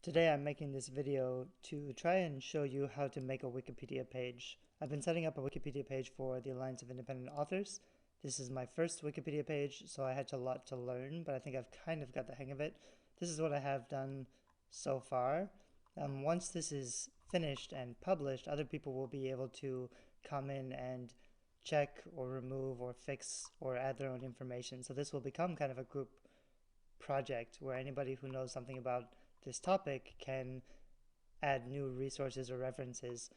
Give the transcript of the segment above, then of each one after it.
Today I'm making this video to try and show you how to make a Wikipedia page. I've been setting up a Wikipedia page for the Alliance of Independent Authors. This is my first Wikipedia page, so I had a lot to learn, but I think I've kind of got the hang of it. This is what I have done so far. Once this is finished and published, other people will be able to come in and check or remove or fix or add their own information. So this will become kind of a group project where anybody who knows something about this topic can add new resources or references,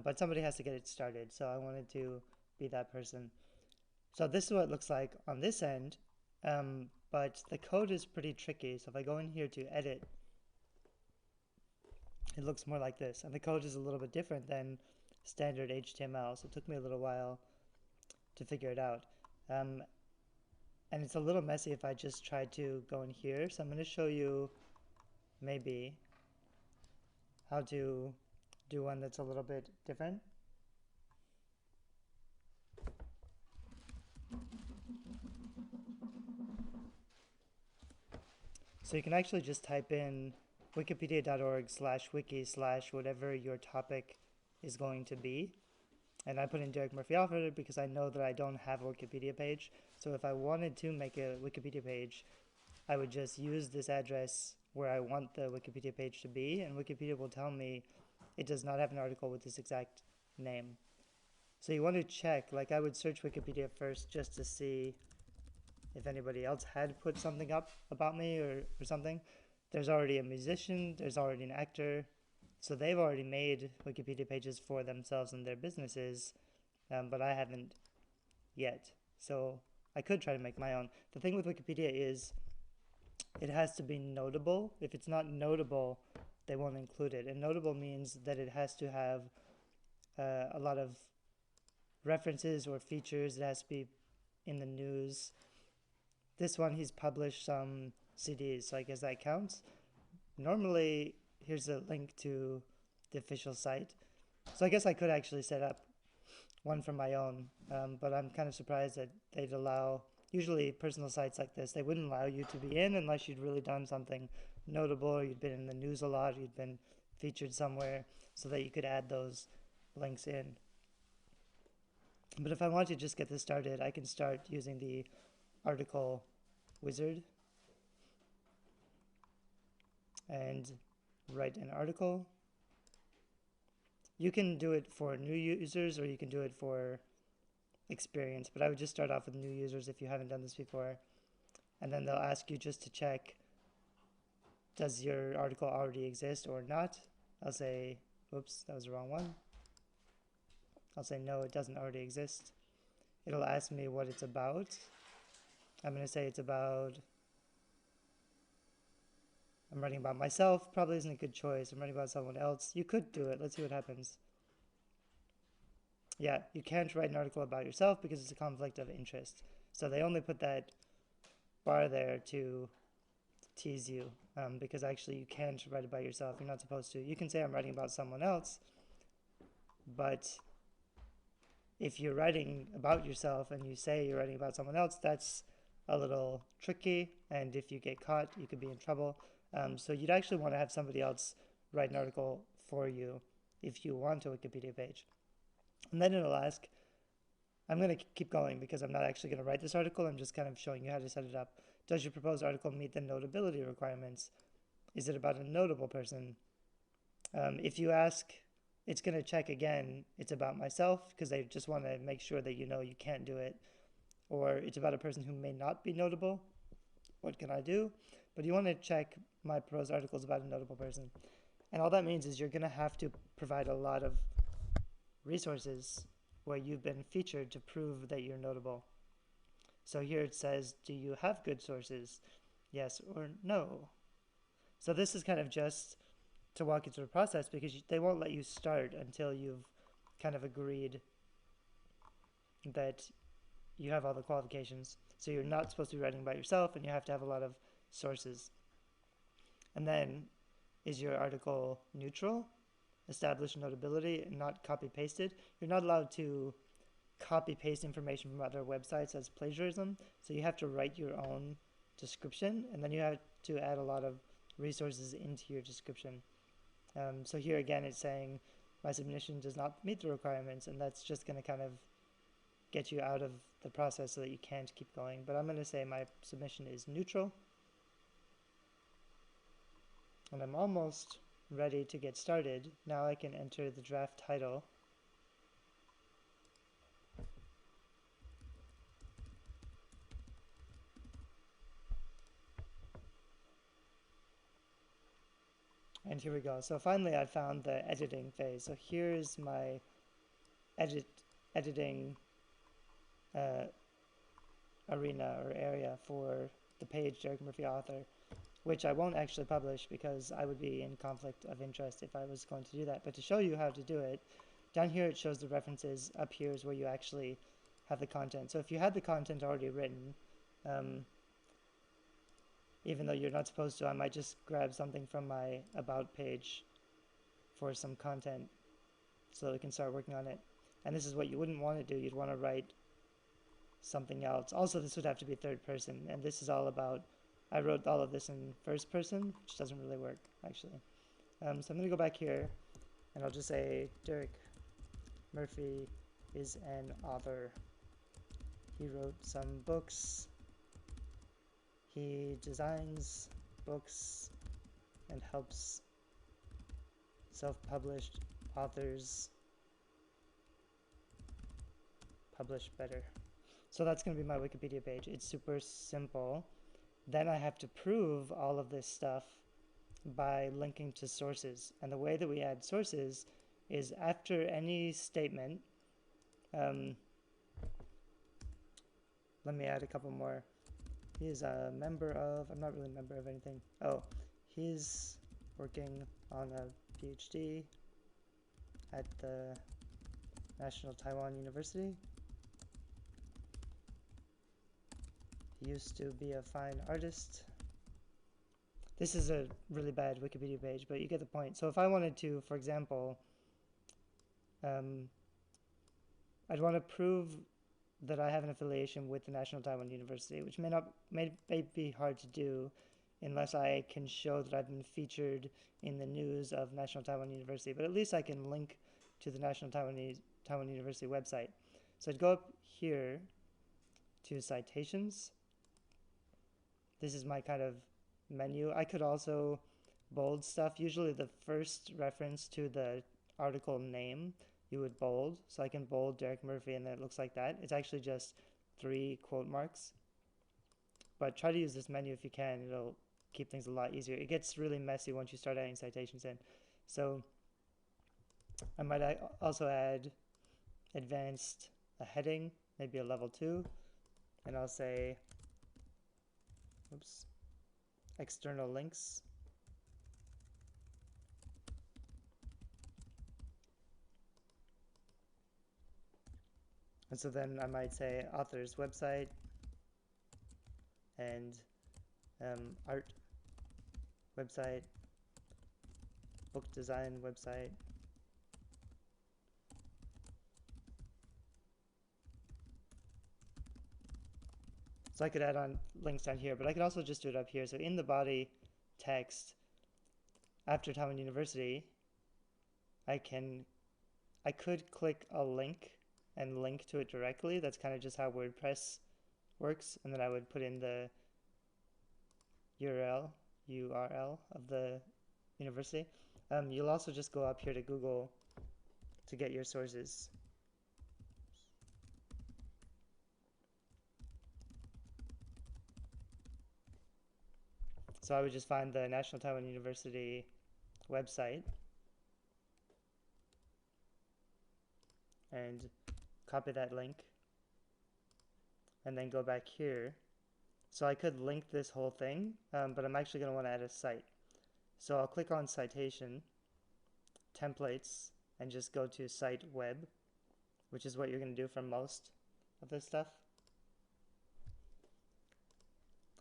but somebody has to get it started. So I wanted to be that person. So this is what it looks like on this end, but the code is pretty tricky. So if I go in here to edit, it looks more like this. And the code is a little bit different than standard HTML, so it took me a little while to figure it out. And it's a little messy if I just try to go in here. So I'm going to show you maybe how to do one that's a little bit different. So you can actually just type in wikipedia.org/wiki/ whatever your topic is going to be. And I put in Derek Murphy author because I know that I don't have a Wikipedia page. So if I wanted to make a Wikipedia page, I would just use this address where I want the Wikipedia page to be, and Wikipedia will tell me it does not have an article with this exact name. So you want to check, like I would search Wikipedia first just to see if anybody else had put something up about me or something. There's already a musician, there's already an actor, so they've already made Wikipedia pages for themselves and their businesses, but I haven't yet. So I could try to make my own. The thing with Wikipedia is it has to be notable. If it's not notable, they won't include it. And notable means that it has to have a lot of references or features. It has to be in the news. This one, he's published some CDs, so I guess that counts. Normally, here's a link to the official site. So I guess I could actually set up one from my own, but I'm kind of surprised that they'd allow, usually personal sites like this, they wouldn't allow you to be in unless you'd really done something notable, or you'd been in the news a lot, or you'd been featured somewhere, so that you could add those links in. But if I want to just get this started, I can start using the article wizard and write an article. You can do it for new users or you can do it for experience, but I would just start off with new users if you haven't done this before. And then they'll ask you just to check, does your article already exist or not? I'll say, oops, that was the wrong one. I'll say, no, it doesn't already exist. It'll ask me what it's about. I'm going to say it's about, I'm writing about myself, probably isn't a good choice. I'm writing about someone else. You could do it. Let's see what happens. Yeah, you can't write an article about yourself because it's a conflict of interest. So they only put that bar there to tease you, because actually you can't write about yourself. You're not supposed to. You can say I'm writing about someone else, but if you're writing about yourself and you say you're writing about someone else, that's a little tricky, and if you get caught, you could be in trouble. So you'd actually want to have somebody else write an article for you if you want a Wikipedia page. And then it'll ask, I'm going to keep going because I'm not actually going to write this article, I'm just kind of showing you how to set it up. Does your proposed article meet the notability requirements? Is it about a notable person? If you ask, it's going to check again, it's about myself, because they just want to make sure that you know you can't do it. Or it's about a person who may not be notable. What can I do? But you want to check my proposed articles about a notable person. And all that means is you're going to have to provide a lot of resources where you've been featured to prove that you're notable. So here it says, do you have good sources? Yes or no. So this is kind of just to walk you through the process, because they won't let you start until you've kind of agreed that you have all the qualifications. So you're not supposed to be writing about yourself, and you have to have a lot of sources. And then, is your article neutral? Establish notability and not copy-pasted. You're not allowed to copy-paste information from other websites as plagiarism, so you have to write your own description, and then you have to add a lot of resources into your description. So here again, it's saying my submission does not meet the requirements, and that's just going to kind of get you out of the process so that you can't keep going. But I'm going to say my submission is neutral, and I'm almost ready to get started. Now I can enter the draft title. And here we go. So finally I found the editing phase. So here's my editing arena or area for the page Derek Murphy author, which I won't actually publish because I would be in conflict of interest if I was going to do that. But to show you how to do it, down here it shows the references. Up here is where you actually have the content. So if you had the content already written, even though you're not supposed to, I might just grab something from my about page for some content so that we can start working on it. And this is what you wouldn't want to do. You'd want to write something else. Also, this would have to be third person, and this is all about, I wrote all of this in first person, which doesn't really work, actually. So I'm going to go back here, and I'll just say Derek Murphy is an author. He wrote some books. He designs books and helps self-published authors publish better. So that's going to be my Wikipedia page. It's super simple. Then I have to prove all of this stuff by linking to sources. And the way that we add sources is after any statement. Let me add a couple more. He's a member of, I'm not really a member of anything. Oh, he's working on a PhD at the National Taiwan University. He used to be a fine artist. This is a really bad Wikipedia page, but you get the point. So if I wanted to, for example, I'd want to prove that I have an affiliation with the National Taiwan University, which may be hard to do unless I can show that I've been featured in the news of National Taiwan University, but at least I can link to the National Taiwan University website. So I'd go up here to citations. This is my kind of menu. I could also bold stuff. Usually the first reference to the article name you would bold. So I can bold Derek Murphy and then it looks like that. It's actually just 3 quote marks. But try to use this menu if you can. It'll keep things a lot easier. It gets really messy once you start adding citations in. So I might also add advanced a heading, maybe a level 2. And I'll say, oops, external links. And so then I might say author's website and art website, book design website, so I could add on links down here, but I could also just do it up here. So in the body text, after Taiwan University, I could click a link and link to it directly. That's kind of just how WordPress works. And then I would put in the URL of the university. You'll also just go up here to Google to get your sources. So I would just find the National Taiwan University website and copy that link and then go back here. So I could link this whole thing, but I'm actually going to want to add a site. So I'll click on citation, templates, and just go to site web, which is what you're going to do for most of this stuff.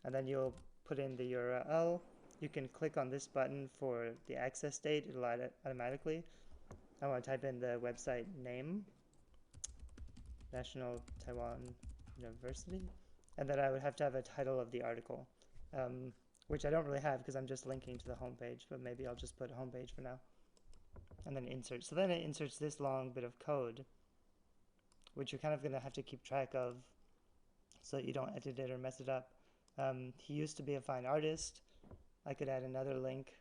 And then you'll put in the URL. You can click on this button for the access date. It'll add it automatically. I want to type in the website name, National Taiwan University, and then I would have to have a title of the article. which I don't really have because I'm just linking to the homepage, but maybe I'll just put homepage for now. And then insert. So then it inserts this long bit of code, which you're kind of going to have to keep track of so that you don't edit it or mess it up. He used to be a fine artist. I could add another link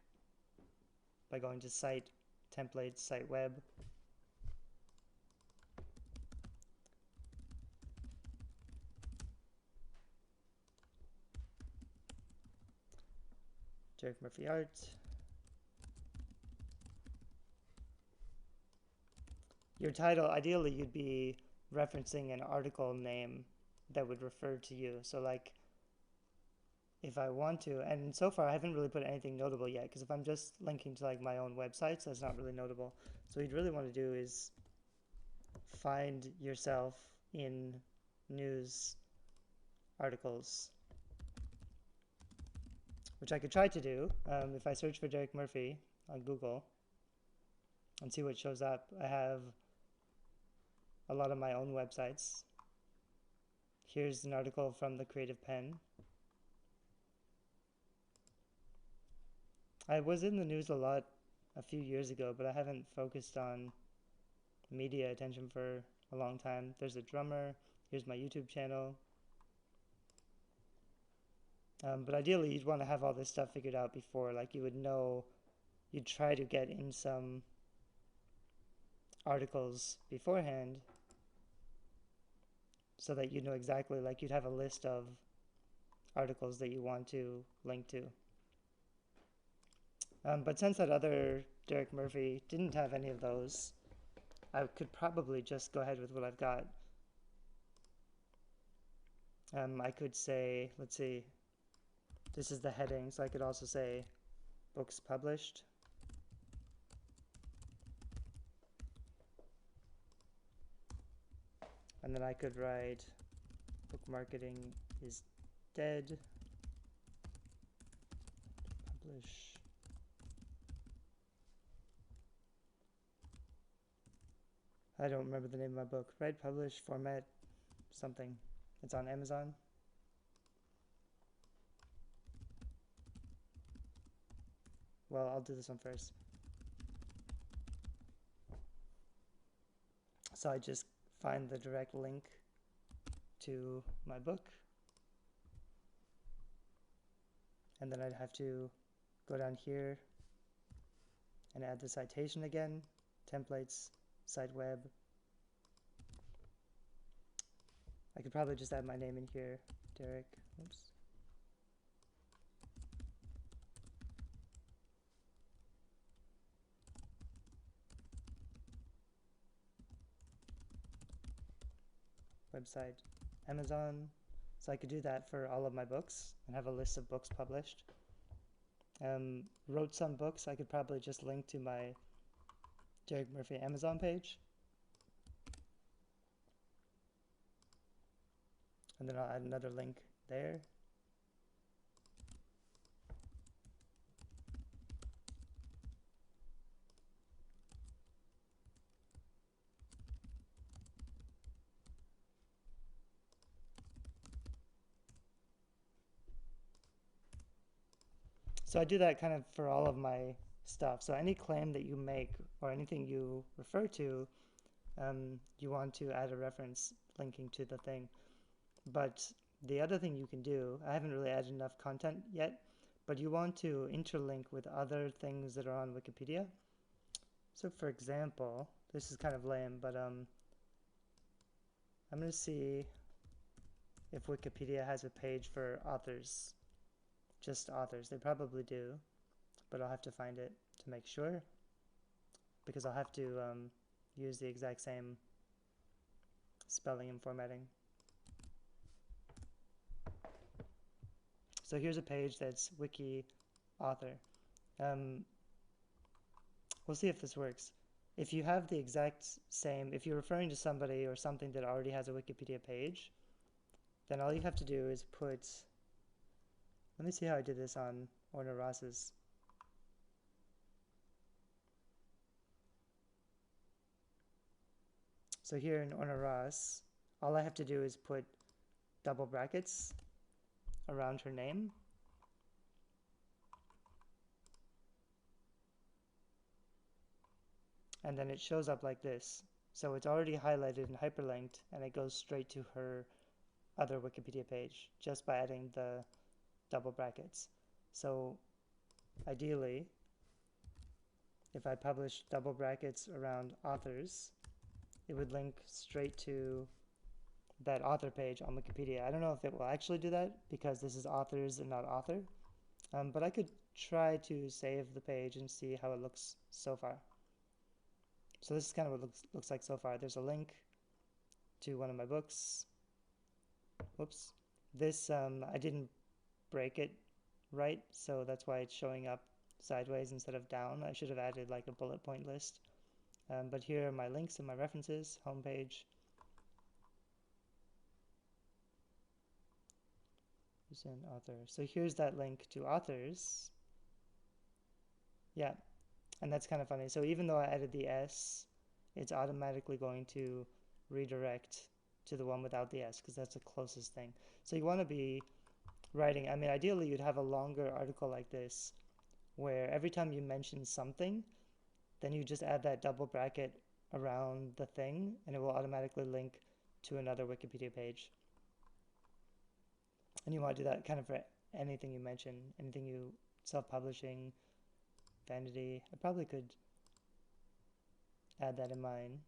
by going to site, templates, site web. Derek Murphy Art. Your title, ideally you'd be referencing an article name that would refer to you. So like if I want to, and so far I haven't really put anything notable yet, because if I'm just linking to like my own websites, that's not really notable. So what you'd really want to do is find yourself in news articles, which I could try to do if I search for Derek Murphy on Google and see what shows up. I have a lot of my own websites. Here's an article from the Creative Pen. I was in the news a lot a few years ago, but I haven't focused on media attention for a long time. There's a drummer. Here's my YouTube channel. But ideally, you'd want to have all this stuff figured out before. Like you would know, you'd try to get in some articles beforehand so that you know exactly, like you'd have a list of articles that you want to link to. But since that other Derek Murphy didn't have any of those, I could probably just go ahead with what I've got. I could say, let's see, this is the heading, so I could also say books published. And then I could write book marketing is dead. Publish. I don't remember the name of my book. Write, publish, format, something. It's on Amazon. Well, I'll do this one first. So I just find the direct link to my book. And then I'd have to go down here and add the citation again, templates, site web. I could probably just add my name in here, Derek. Oops. Website, Amazon. So I could do that for all of my books and have a list of books published. Wrote some books, I could probably just link to my Derek Murphy Amazon page. And then I'll add another link there. So I do that kind of for all of my stuff. So any claim that you make or anything you refer to, you want to add a reference linking to the thing. But the other thing you can do, I haven't really added enough content yet, but you want to interlink with other things that are on Wikipedia. So for example, this is kind of lame, but I'm going to see if Wikipedia has a page for authors. Just authors. They probably do, but I'll have to find it to make sure, because I'll have to use the exact same spelling and formatting. So here's a page that's wiki author. We'll see if this works. If you have the exact same, if you're referring to somebody or something that already has a Wikipedia page, then all you have to do is put, let me see how I did this on Orna Ross's. So here in Orna Ross, all I have to do is put double brackets around her name. and then it shows up like this. So it's already highlighted and hyperlinked, and it goes straight to her other Wikipedia page just by adding the double brackets. So ideally, if I publish double brackets around authors, it would link straight to that author page on Wikipedia. I don't know if it will actually do that because this is authors and not author, but I could try to save the page and see how it looks so far. So this is kind of what it looks like so far. There's a link to one of my books. Whoops. This, I didn't break it right, so that's why it's showing up sideways instead of down. I should have added like a bullet point list. But here are my links and my references, homepage. Who's an author? So here's that link to authors. Yeah, and that's kind of funny. So even though I added the S, it's automatically going to redirect to the one without the S because that's the closest thing. So you want to be writing, I mean, ideally you'd have a longer article like this where every time you mention something, then you just add that double bracket around the thing and it will automatically link to another Wikipedia page. And you want to do that kind of for anything you mention, anything you self-publishing, vanity. I probably could add that in mine.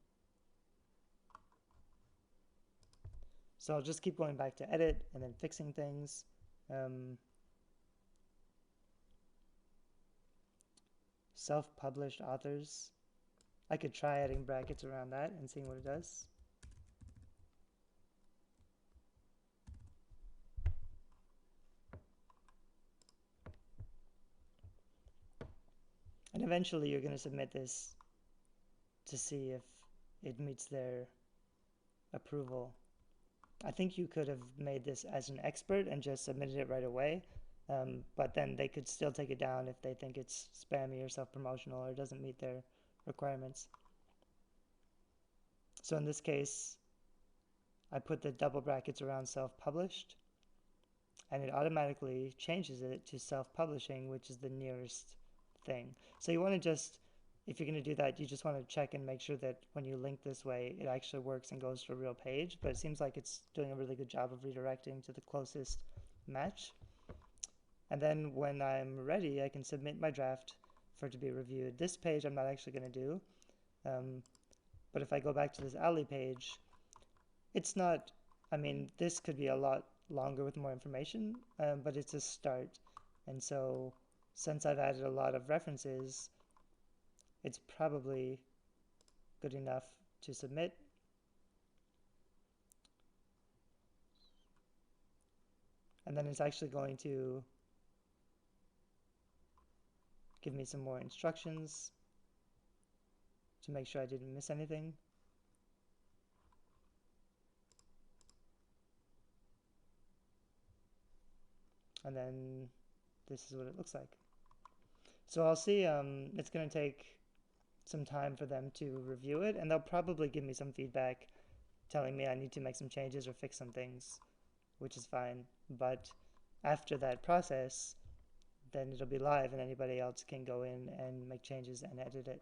So I'll just keep going back to edit and then fixing things. Self-published authors. I could try adding brackets around that and seeing what it does. And eventually you're going to submit this to see if it meets their approval. I think you could have made this as an expert and just submitted it right away, but then they could still take it down if they think it's spammy or self-promotional or doesn't meet their requirements. So in this case, I put the double brackets around self-published, and it automatically changes it to self-publishing, which is the nearest thing. So you want to just, if you're going to do that, you just want to check and make sure that when you link this way, it actually works and goes to a real page. But it seems like it's doing a really good job of redirecting to the closest match. And then when I'm ready, I can submit my draft for it to be reviewed. This page I'm not actually going to do. But if I go back to this alley page, it's not, I mean, this could be a lot longer with more information, but it's a start. And so since I've added a lot of references, it's probably good enough to submit. And then it's actually going to give me some more instructions to make sure I didn't miss anything. And then this is what it looks like. So I'll see, it's going to take some time for them to review it, and they'll probably give me some feedback telling me I need to make some changes or fix some things, which is fine. But after that process, then it'll be live and anybody else can go in and make changes and edit it.